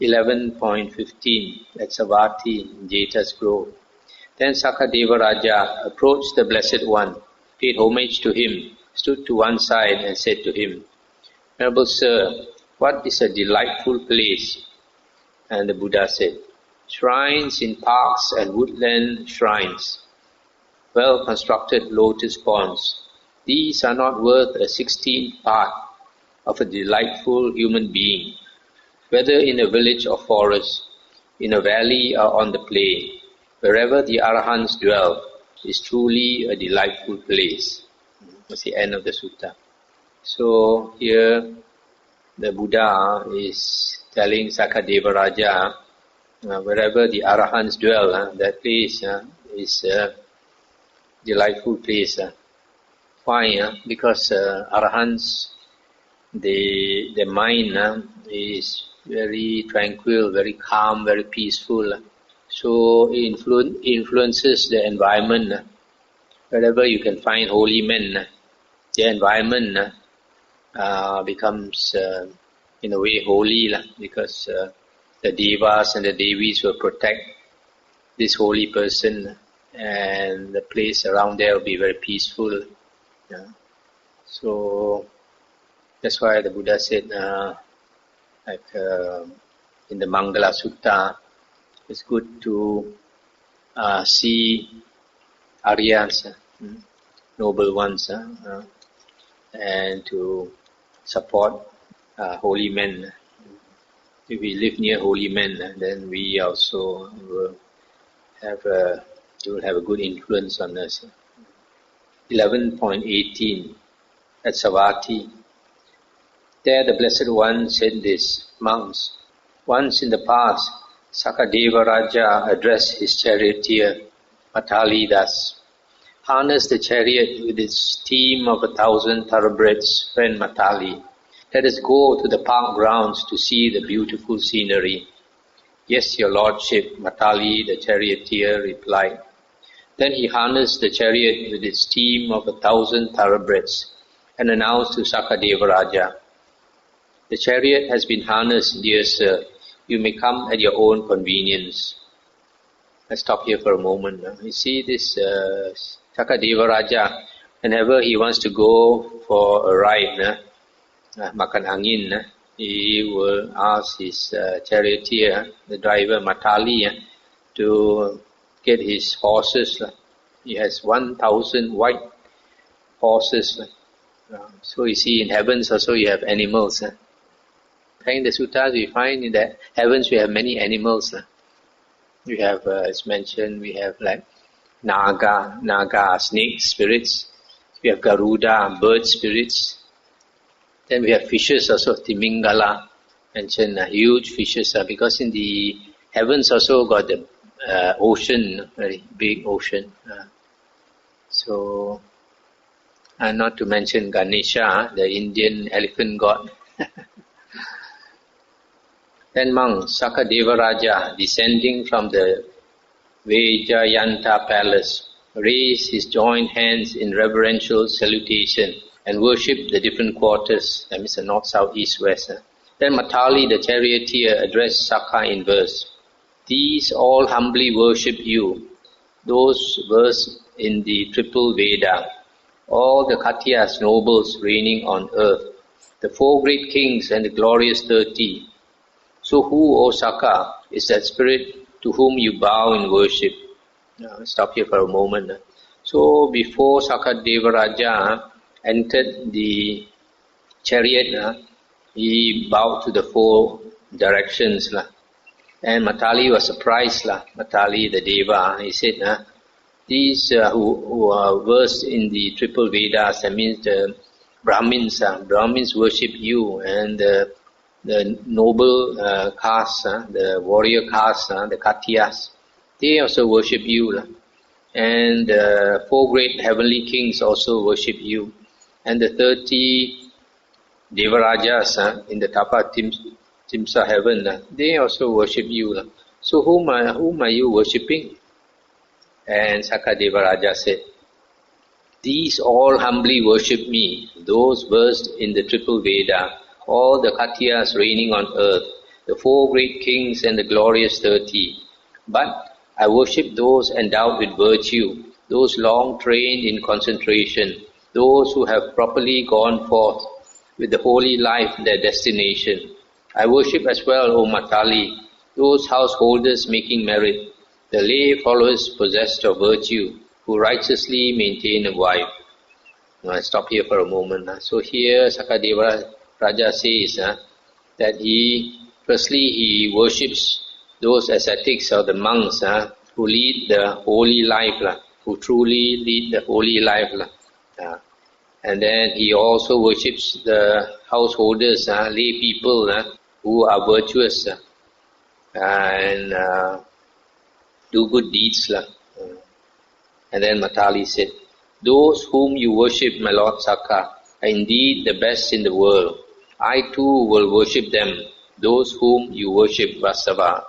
11.15 at Savatthi, Jeta's grove. Then Sakka Devaraja approached the Blessed One, paid homage to him, stood to one side and said to him, Venerable Sir, what is a delightful place? And the Buddha said, shrines in parks and woodland shrines, well-constructed lotus ponds. These are not worth a 16th part of a delightful human being, whether in a village or forest, in a valley or on the plain. Wherever the Arahants dwell is truly a delightful place. That's the end of the sutta. So here the Buddha is telling Sakka Devaraja, wherever the Arahants dwell, that place is a delightful place. Why? Because Arahants, their mind is very tranquil, very calm, very peaceful. So it influences the environment. Wherever you can find holy men, the environment becomes in a way holy, because the devas and the devis will protect this holy person, and the place around there will be very peaceful. So that's why the Buddha said, in the Mangala Sutta, it's good to see Aryas, noble ones, and to support holy men. If we live near holy men, then we also will have a good influence on us. 11.18 at Savatthi. There the Blessed One said this, monks, once in the past, Sakka Devaraja addressed his charioteer, Matali thus, harness the chariot with its team of 1,000 thoroughbreds, friend Matali. Let us go to the park grounds to see the beautiful scenery. Yes, your lordship, Matali the charioteer replied. Then he harnessed the chariot with its team of 1,000 thoroughbreds and announced to Sakka Devaraja, the chariot has been harnessed, dear sir. You may come at your own convenience. Let's stop here for a moment. You see this Sakka Devaraja, whenever he wants to go for a ride, makan angin, he will ask his charioteer, the driver Matali, to get his horses. He has 1,000 white horses. So you see in heavens also you have animals. In the suttas we find in the heavens we have many animals. We have, as mentioned, we have like Naga, snake spirits. We have Garuda, bird spirits. Then we have fishes also, Timingala, mentioned huge fishes, because in the heavens also got the ocean, very big ocean. So, and not to mention Ganesha, the Indian elephant god. Then monk Sakka Devaraja, descending from the Vejayanta palace, raised his joined hands in reverential salutation and worshipped the different quarters, that means the north, south, east, west. Then Matali the charioteer addressed Sakka in verse, these all humbly worship you, those versed in the triple Veda, all the Khatyas, nobles reigning on earth, the 4 great kings and the glorious 30. So who, O Sakka, is that spirit to whom you bow in worship? Stop here for a moment. So before Sakka Devaraja entered the chariot, he bowed to the 4 directions. And Matali was surprised. Matali the Deva, he said, these who are versed in the triple Vedas, that means the Brahmins worship you, and the noble caste, the warrior caste, the Khatyas, they also worship you. And 4 great heavenly kings also worship you. And the 30 Devarajas in the Tapa Timsa heaven, they also worship you. So whom are you worshipping? And Sakka Devaraja said, these all humbly worship me, those versed in the triple Veda, all the Khatyas reigning on earth, the 4 great kings and the glorious 30. But I worship those endowed with virtue, those long trained in concentration, those who have properly gone forth with the holy life their destination. I worship as well, O Matali, those householders making merit, the lay followers possessed of virtue, who righteously maintain a wife. Now I stop here for a moment. So here Sakka Raja says that firstly he worships those ascetics or the monks who lead the holy life, who truly lead the holy life. And then he also worships the householders, lay people who are virtuous and do good deeds. And then Matali said, those whom you worship, my Lord Sakka, are indeed the best in the world. I too will worship them, those whom you worship, Vasava.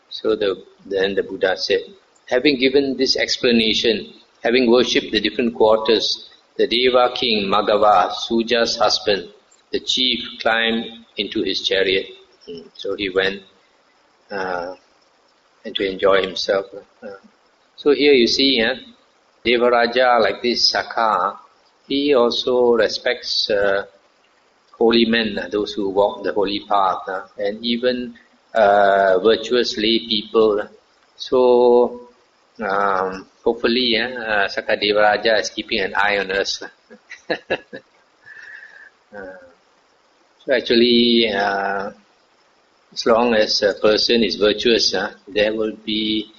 So then the Buddha said, having given this explanation, having worshipped the different quarters, the Deva king Magava, Suja's husband, the chief, climbed into his chariot. So he went and to enjoy himself. So here you see, Devaraja like this, Sakka, he also respects holy men, those who walk the holy path, and even virtuous lay people. So hopefully Sakka Devaraja is keeping an eye on us. So actually, as long as a person is virtuous, there will be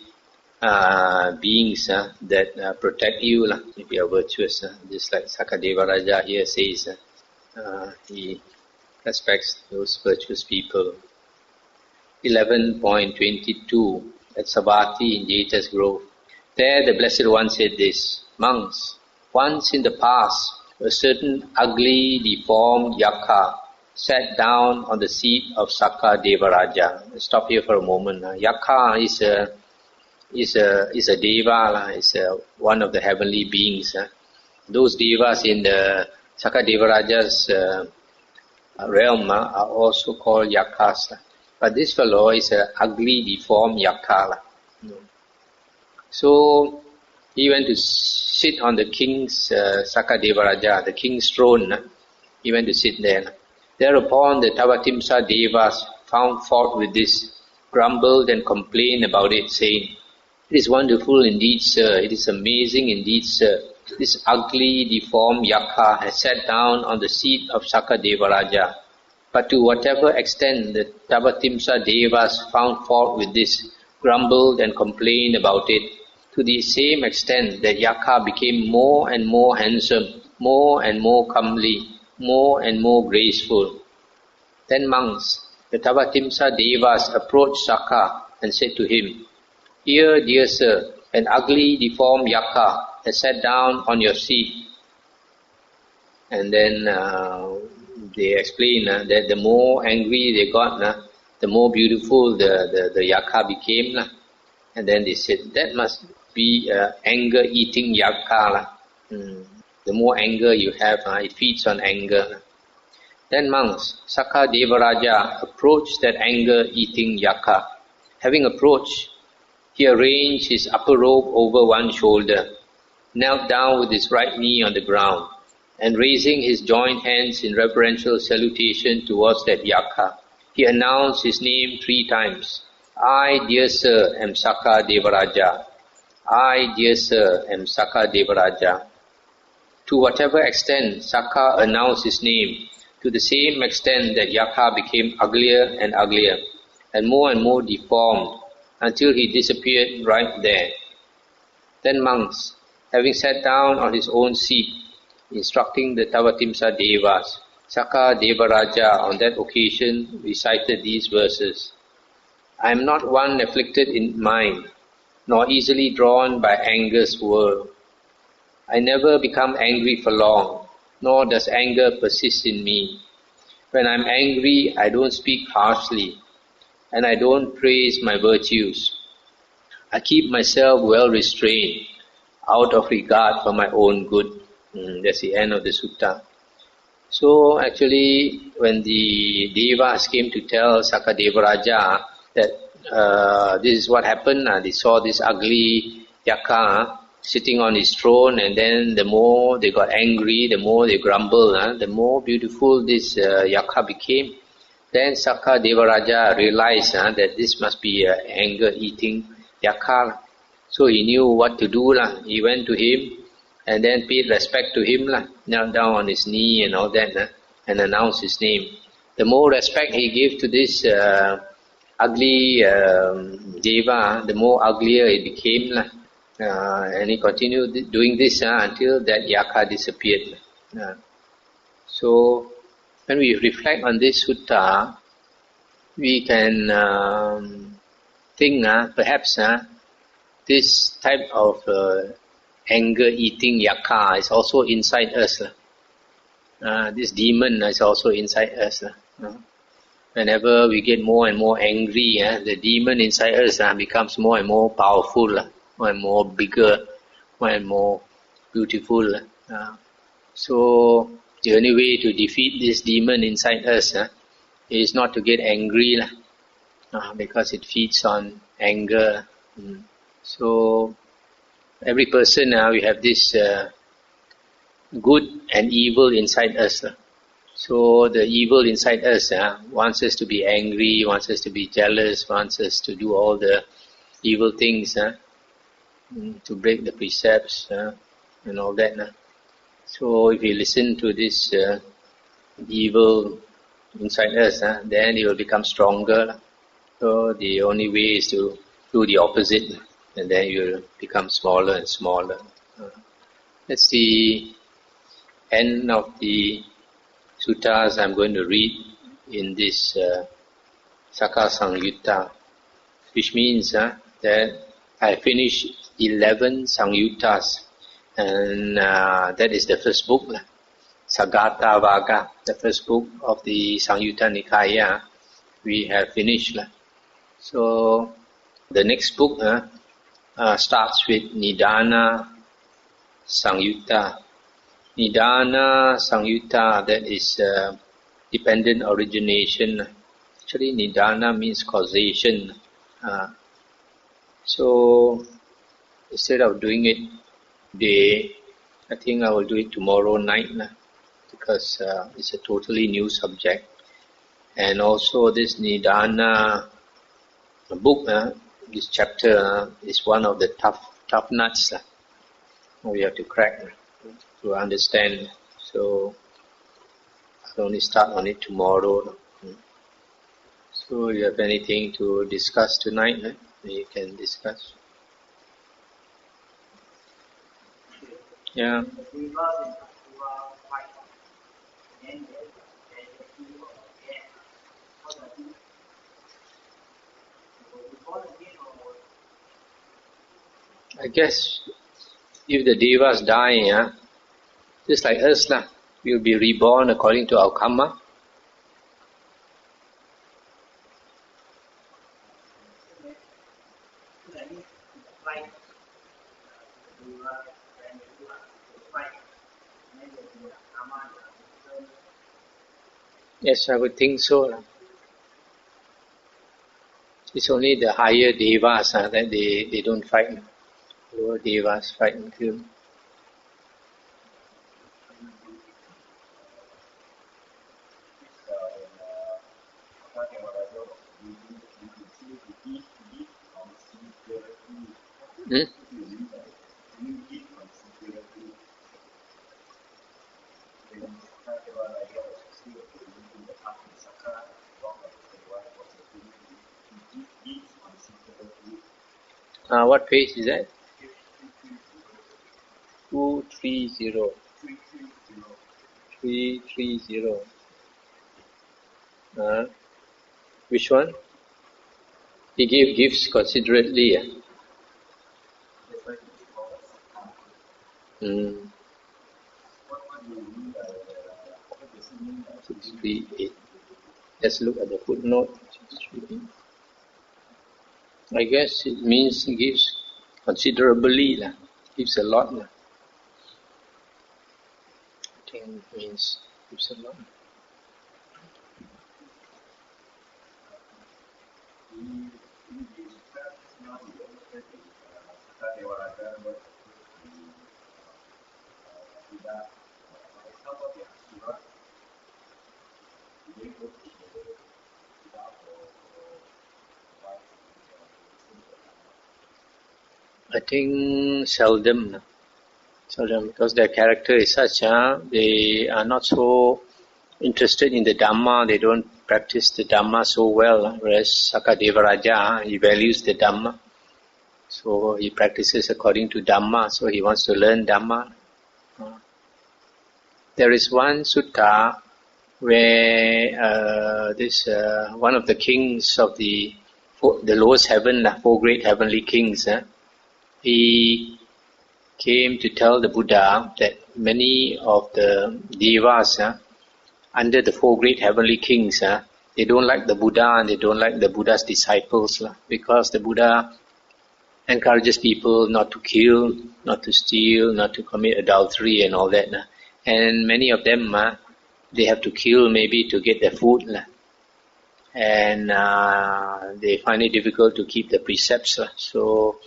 beings that protect you if you are virtuous. Just like Sakka Devaraja here says, he respects those virtuous people. 11.22 at Savatthi in Jeta's Grove. There the Blessed One said this, monks, once in the past a certain ugly, deformed yakka sat down on the seat of Sakka Devaraja. Stop here for a moment. Yakka is a deva, is one of the heavenly beings. Those devas in the Sakka Devaraja's realm are also called yakkas. But this fellow is an ugly, deformed yakka. So he went to sit on the king's Sakka Devaraja, the king's throne. He went to sit there. Thereupon the Tavatimsa Devas found fault with this, grumbled and complained about it, saying, it is wonderful indeed, sir. It is amazing indeed, sir. This ugly, deformed yakka has sat down on the seat of Sakka Devaraja. But to whatever extent the Tavatimsa Devas found fault with this, grumbled and complained about it, to the same extent that yakka became more and more handsome, more and more comely, more and more graceful. Then monks, the Tavatimsa Devas approached Sakka and said to him, here, dear sir, an ugly, deformed yakka has sat down on your seat. And then they explain that the more angry they got, the more beautiful the yakka became. And then they said, that must be anger-eating yakka. The more anger you have, it feeds on anger. Then monks, Sakka Devaraja approached that anger-eating yakka. Having approached, he arranged his upper robe over one shoulder, knelt down with his right knee on the ground, and raising his joined hands in reverential salutation towards that yakka, he announced his name 3 times. I, dear sir, am Sakka Devaraja. I, dear sir, am Sakka Devaraja. To whatever extent Sakka announced his name, to the same extent that yakka became uglier and uglier, and more deformed, until he disappeared right there. Then monks, having sat down on his own seat, instructing the Tavatimsa Devas, Sakka Devaraja on that occasion recited these verses. I am not one afflicted in mind, nor easily drawn by anger's whirl. I never become angry for long, nor does anger persist in me. When I am angry, I don't speak harshly, and I don't praise my virtues. I keep myself well restrained, out of regard for my own good. That's the end of the sutta. So actually, when the Devas came to tell Sakka Devaraja that this is what happened, they saw this ugly Yaka sitting on his throne, and then the more they got angry, the more they grumbled, the more beautiful this Yaka became. Then Sakka Devaraja realized that this must be an anger-eating Yaka. So he knew what to do. He went to him and then paid respect to him, knelt down on his knee and all that, and announced his name. The more respect he gave to this ugly Deva, the more uglier it became. And he continued doing this until that Yaka disappeared. So when we reflect on this sutta, we can think perhaps this type of anger-eating Yaka is also inside us. This demon is also inside us. Whenever we get more and more angry, the demon inside us becomes more and more powerful, more and more bigger, more and more beautiful. So the only way to defeat this demon inside us is not to get angry, because it feeds on anger. So every person we have this good and evil inside us. So the evil inside us wants us to be angry, wants us to be jealous, wants us to do all the evil things, to break the precepts and all that. So if we listen to this evil inside us, then it will become stronger. So the only way is to do the opposite, and then you will become smaller and smaller. That's the end of the suttas I'm going to read in this Sakka Samyutta, which means that I finished 11 Samyuttas, and that is the first book, Sagata Vaga, the first book of the Samyutta Nikaya. We have finished. So the next book starts with Nidana Samyutta. Nidana Samyutta, that is dependent origination. Actually, Nidana means causation. So instead of doing it today, I think I will do it tomorrow night, because it's a totally new subject. And also this Nidana book, this chapter is one of the tough nuts we have to crack to understand. So I'll only start on it tomorrow. So you have anything to discuss tonight? You can discuss. Yeah. I guess if the devas die, just like us, we will be reborn according to our karma. Yes, I would think so. It's only the higher devas that they don't fight. Lower devas fight and kill. What page is that? 230. 330. Which one? He gave gifts considerately. 638. Let's look at the footnote. 638. I guess it means he gives considerably, gives a lot. I think it means I think seldom because their character is such, they are not so interested in the Dhamma, they don't practice the Dhamma so well, whereas Sakka Devaraja, he values the Dhamma, so he practices according to Dhamma, so he wants to learn Dhamma. There is one sutta where one of the kings of the lowest heaven, 4 great heavenly kings, he came to tell the Buddha that many of the devas under the 4 great heavenly kings, they don't like the Buddha and they don't like the Buddha's disciples because the Buddha encourages people not to kill, not to steal, not to commit adultery and all that. And many of them, they have to kill maybe to get their food. And they find it difficult to keep the precepts. So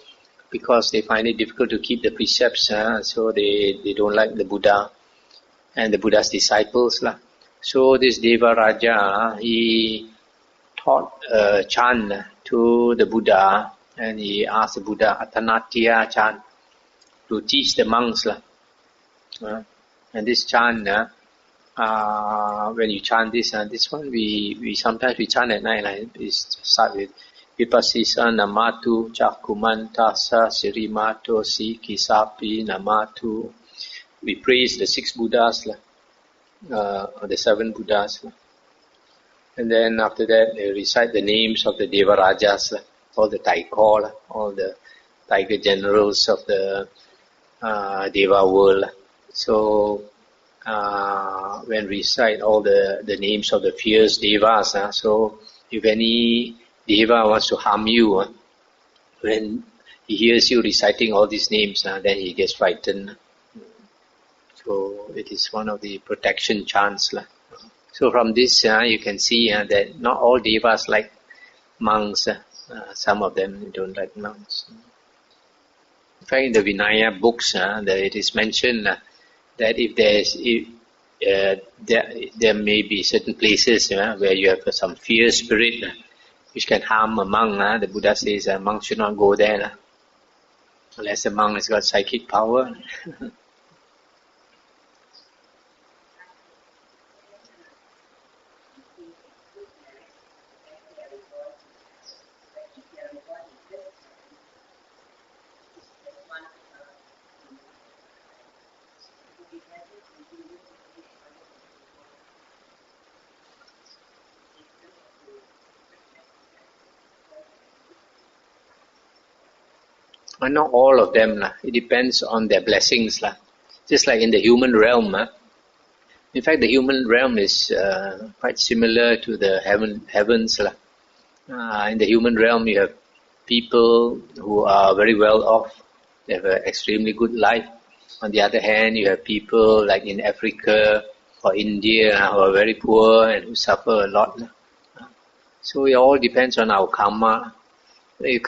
because they find it difficult to keep the precepts, so they don't like the Buddha and the Buddha's disciples. So this Deva Raja, he taught a chant to the Buddha, and he asked the Buddha, Atanatya chant, to teach the monks. And this chant, when you chant this, this one we sometimes we chant at night. We start with Vipasisa namatu chakumantasa sirimato si kisapi namatu. We praise the 6 Buddhas, or the 7 Buddhas. And then after that, they recite the names of the Devarajas, all the Taikor, all the Tiger Generals of the Deva world. So when we recite all the names of the fierce Devas, so if any Deva wants to harm you, when he hears you reciting all these names, then he gets frightened. So it is one of the protection chants. So from this you can see that not all Devas like monks. Some of them don't like monks. In fact, in the Vinaya books, that it is mentioned that if there may be certain places where you have some fierce spirit which can harm a monk, the Buddha says a monk should not go there unless the monk has got psychic power. But not all of them. It depends on their blessings. Just like in the human realm. In fact, the human realm is quite similar to the heavens. In the human realm, you have people who are very well off. They have an extremely good life. On the other hand, you have people like in Africa or India who are very poor and who suffer a lot. So it all depends on our karma. You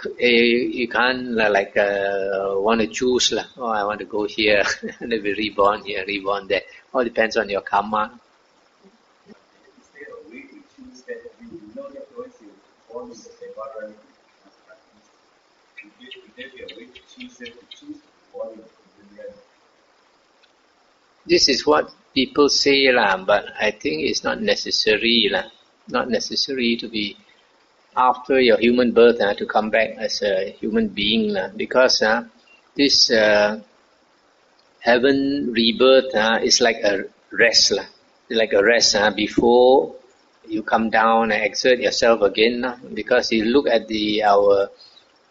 can't want to choose. Oh, I want to go here and be reborn here, reborn there. All depends on your karma. Is there a way to choose that? You know that once you fall in the Devara, would there be a way to choose that? To choose to fall in the Devara? This is what people say, but I think it's not necessary. Not necessary to be after your human birth to come back as a human being, because this heaven rebirth is like a rest, before you come down and exert yourself again. Because you look at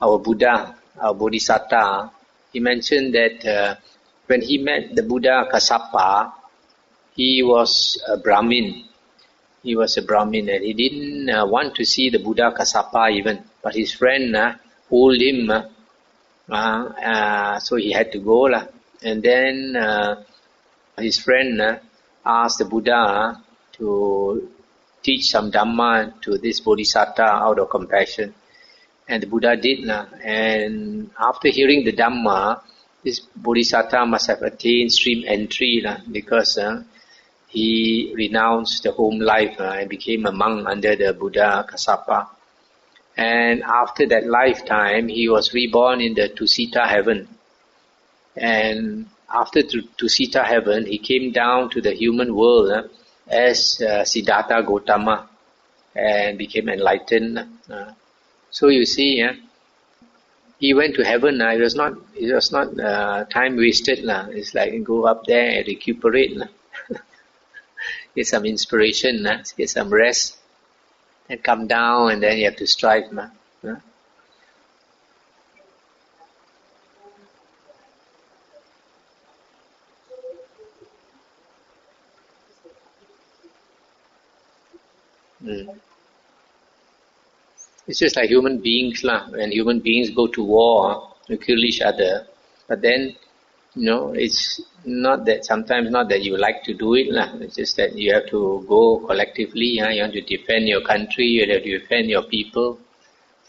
our Buddha, our Bodhisattva, he mentioned that when he met the Buddha Kassapa, he was a Brahmin. He was a Brahmin and he didn't want to see the Buddha Kassapa even. But his friend pulled him, so he had to go. And then his friend asked the Buddha to teach some Dhamma to this Bodhisattva out of compassion. And the Buddha did. And after hearing the Dhamma, this Bodhisattva must have attained stream entry because he renounced the home life and became a monk under the Buddha Kassapa. And after that lifetime, he was reborn in the Tusita heaven. And after Tusita heaven, he came down to the human world as Siddhartha Gautama and became enlightened. So you see, he went to heaven. It was not time wasted. It's like go up there and recuperate. Get some inspiration, get some rest, and come down, and then you have to strive. It's just like human beings. When human beings go to war, to kill each other, but then, it's not that, sometimes not that you like to do it. It's just that you have to go collectively. You have to defend your country, you have to defend your people.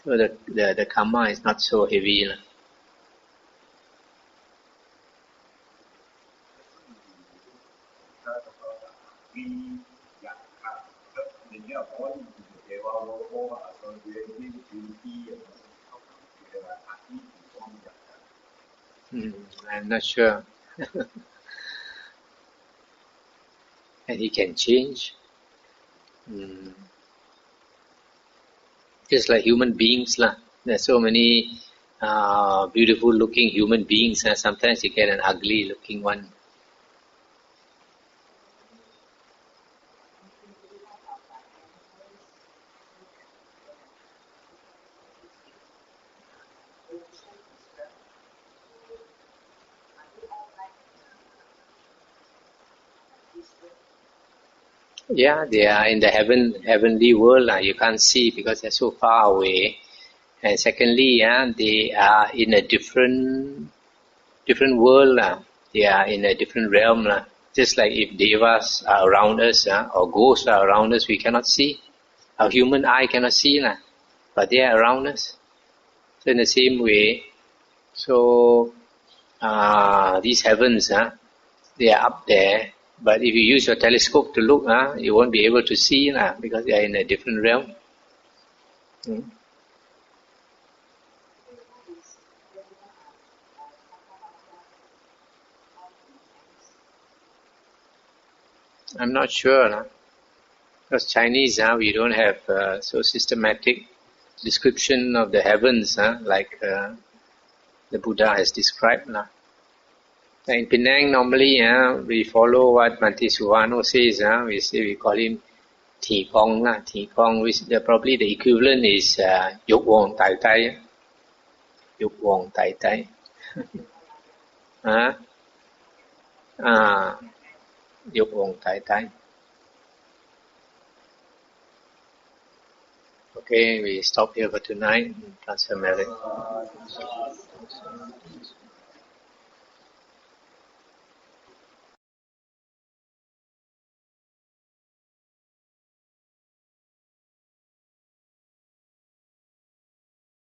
So the karma is not so heavy. I'm not sure. And he can change. Just like human beings. There's so many beautiful looking human beings. Sometimes you get an ugly looking one. Yeah, they are in the heavenly world. You can't see because they're so far away. And secondly, they are in a different world. They are in a different realm. Just like if devas are around us or ghosts are around us, we cannot see. Our human eye cannot see, but they are around us. So in the same way, these heavens, they are up there. But if you use your telescope to look, you won't be able to see because they are in a different realm. I'm not sure. Because Chinese, we don't have so systematic description of the heavens like the Buddha has described. In Penang, normally we follow what Bhante Suvano says. We call him Thi Kong. Thi Kong, which probably the equivalent is Dục Wong Tai Tai. Dục Wong Tai Tai. Dục Wong Tai Tai. Okay, we stop here for tonight. Transfer marriage.